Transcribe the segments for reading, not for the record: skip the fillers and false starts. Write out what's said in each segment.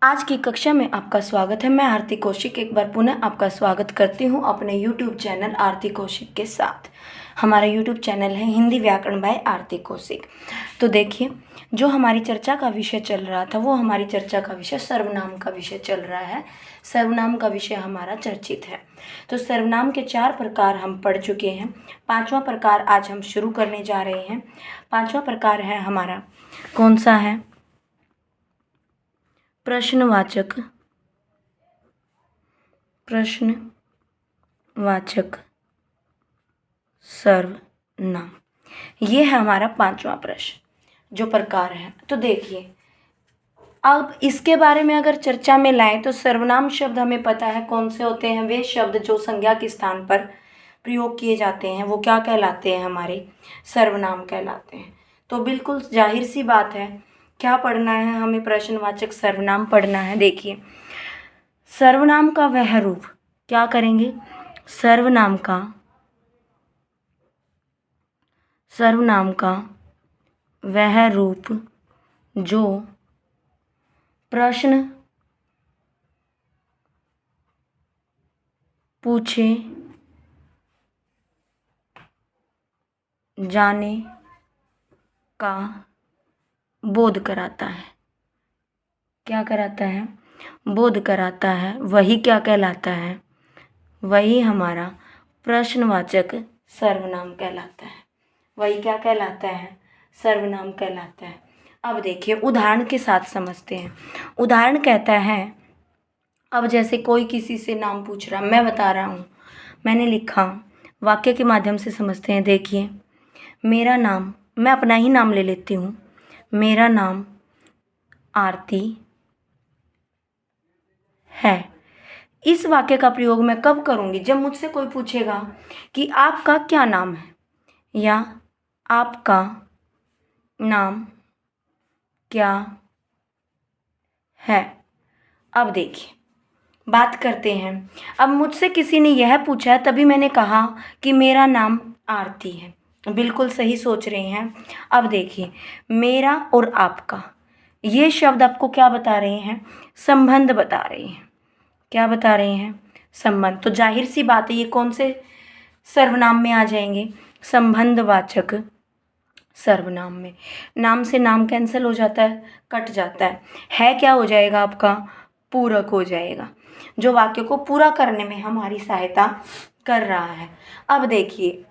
आज की कक्षा में आपका स्वागत है। मैं आरती कौशिक एक बार पुनः आपका स्वागत करती हूँ अपने YouTube चैनल आरती कौशिक के साथ। हमारा YouTube चैनल है हिंदी व्याकरण बाय आरती कौशिक। तो देखिए, जो हमारी चर्चा का विषय चल रहा था वो हमारी चर्चा का विषय सर्वनाम का विषय चल रहा है। सर्वनाम का विषय हमारा चर्चित है। तो सर्वनाम के 4 प्रकार हम पढ़ चुके हैं। 5वां प्रकार आज हम शुरू करने जा रहे हैं। 5वां प्रकार है हमारा, कौन सा है? प्रश्नवाचक सर्वनाम। ये है हमारा 5वां प्रश्न जो प्रकार है। तो देखिए, अब इसके बारे में अगर चर्चा में लाएं तो सर्वनाम शब्द हमें पता है कौन से होते हैं। वे शब्द जो संज्ञा के स्थान पर प्रयोग किए जाते हैं वो क्या कहलाते हैं? हमारे सर्वनाम कहलाते हैं। तो बिल्कुल जाहिर सी बात है, क्या पढ़ना है हमें? प्रश्नवाचक सर्वनाम पढ़ना है। देखिए, सर्वनाम का वह रूप, क्या करेंगे? सर्वनाम का वह रूप जो प्रश्न पूछे जाने का बोध कराता है। क्या कराता है? बोध कराता है। वही क्या कहलाता है? वही हमारा प्रश्नवाचक सर्वनाम कहलाता है। वही क्या कहलाता है? सर्वनाम कहलाता है। अब देखिए, उदाहरण के साथ समझते हैं। उदाहरण कहता है, अब जैसे कोई किसी से नाम पूछ रहा, मैं बता रहा हूँ, मैंने लिखा, वाक्य के माध्यम से समझते हैं। देखिए, मेरा नाम, मैं अपना ही नाम ले लेती हूँ, मेरा नाम आरती है। इस वाक्य का प्रयोग मैं कब करूँगी? जब मुझसे कोई पूछेगा कि आपका क्या नाम है या आपका नाम क्या है। अब देखिए, बात करते हैं। अब मुझसे किसी ने यह पूछा है, तभी मैंने कहा कि मेरा नाम आरती है। बिल्कुल सही सोच रहे हैं। अब देखिए, मेरा और आपका, ये शब्द आपको क्या बता रहे हैं? संबंध बता रहे हैं। क्या बता रहे हैं? संबंध। तो जाहिर सी बात है, ये कौन से सर्वनाम में आ जाएंगे? संबंधवाचक सर्वनाम में। नाम से नाम कैंसिल हो जाता है, कट जाता है क्या हो जाएगा? आपका पूरक हो जाएगा, जो वाक्य को पूरा करने में हमारी सहायता कर रहा है। अब देखिए,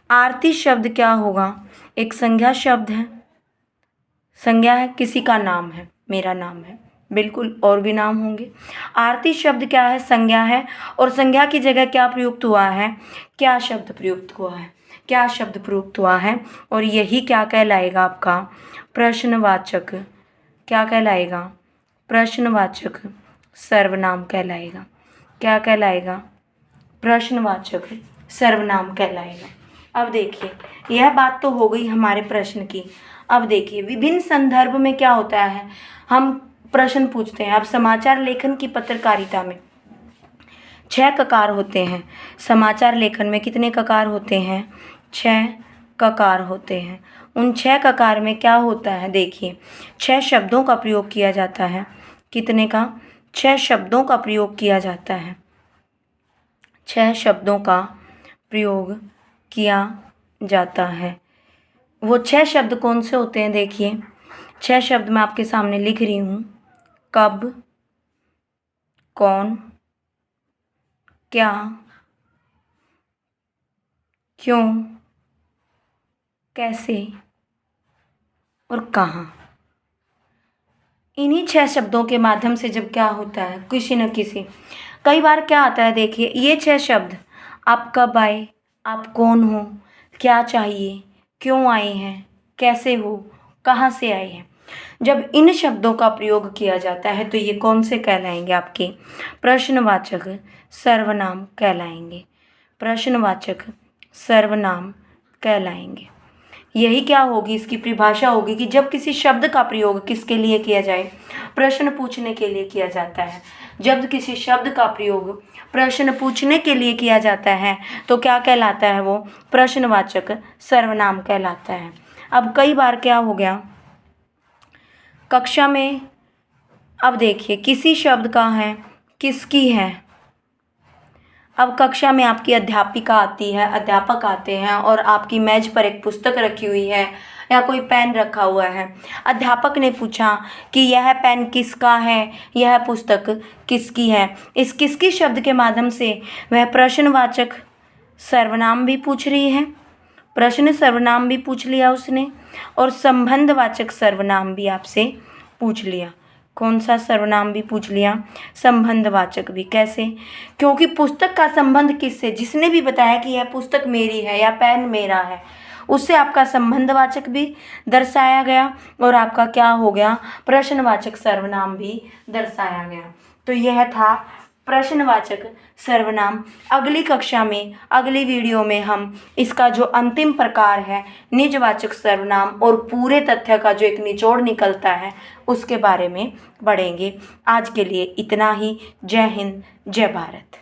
आरती शब्द क्या होगा? एक संज्ञा शब्द है। संज्ञा है, किसी का नाम है, मेरा नाम है, बिल्कुल और भी नाम होंगे। आरती शब्द क्या है? संज्ञा है। और संज्ञा की जगह क्या प्रयुक्त हुआ है? क्या शब्द प्रयुक्त हुआ है? क्या शब्द प्रयुक्त हुआ है? और यही क्या कहलाएगा? आपका प्रश्नवाचक। क्या कहलाएगा? प्रश्नवाचक सर्वनाम कहलाएगा। क्या कहलाएगा? प्रश्नवाचक सर्वनाम कहलाएगा। अब देखिए, यह बात तो हो गई हमारे प्रश्न की। अब देखिए, विभिन्न संदर्भ में क्या होता है, हम प्रश्न पूछते हैं। अब समाचार लेखन की पत्रकारिता में 6 ककार होते हैं। समाचार लेखन में कितने ककार होते हैं? 6 ककार होते हैं। उन 6 ककार में क्या होता है? देखिए, 6 शब्दों का प्रयोग किया जाता है। कितने का? 6 शब्दों का प्रयोग किया जाता है। 6 शब्दों का प्रयोग किया जाता है। वो 6 शब्द कौन से होते हैं? देखिए, 6 शब्द मैं आपके सामने लिख रही हूँ। कब, कौन, क्या, क्यों, कैसे और कहाँ। इन्हीं 6 शब्दों के माध्यम से जब क्या होता है, किसी न किसी, कई बार क्या आता है, देखिए, ये 6 शब्द, आप कब आए, आप कौन हो, क्या चाहिए, क्यों आए हैं, कैसे हो, कहाँ से आए हैं, जब इन शब्दों का प्रयोग किया जाता है तो ये कौन से कहलाएंगे? आपके प्रश्नवाचक सर्वनाम कहलाएंगे। प्रश्नवाचक सर्वनाम कहलाएंगे। यही क्या होगी? इसकी परिभाषा होगी कि जब किसी शब्द का प्रयोग किसके लिए किया जाए? प्रश्न पूछने के लिए किया जाता है। जब किसी शब्द का प्रयोग प्रश्न पूछने के लिए किया जाता है तो क्या कहलाता है? वो प्रश्नवाचक सर्वनाम कहलाता है। अब कई बार क्या हो गया, कक्षा में अब देखिए किसी शब्द का है, किसकी है। अब कक्षा में आपकी अध्यापिका आती है, अध्यापक आते हैं और आपकी मेज पर एक पुस्तक रखी हुई है या कोई पेन रखा हुआ है। अध्यापक ने पूछा कि यह पेन किसका है, यह पुस्तक किसकी है। इस किसकी शब्द के माध्यम से वह प्रश्नवाचक सर्वनाम भी पूछ रही है, प्रश्न सर्वनाम भी पूछ लिया उसने, और संबंधवाचक सर्वनाम भी आपसे पूछ लिया। कौन सा सर्वनाम भी पूछ लिया? संबंधवाचक भी। कैसे? क्योंकि पुस्तक का संबंध किससे, जिसने भी बताया कि यह पुस्तक मेरी है या पेन मेरा है, उससे आपका संबंधवाचक भी दर्शाया गया और आपका क्या हो गया, प्रश्नवाचक सर्वनाम भी दर्शाया गया। तो यह था प्रश्नवाचक सर्वनाम। अगली कक्षा में, अगली वीडियो में हम इसका जो अंतिम प्रकार है निजवाचक सर्वनाम और पूरे तथ्य का जो एक निचोड़ निकलता है उसके बारे में पढ़ेंगे। आज के लिए इतना ही। जय हिंद, जय भारत।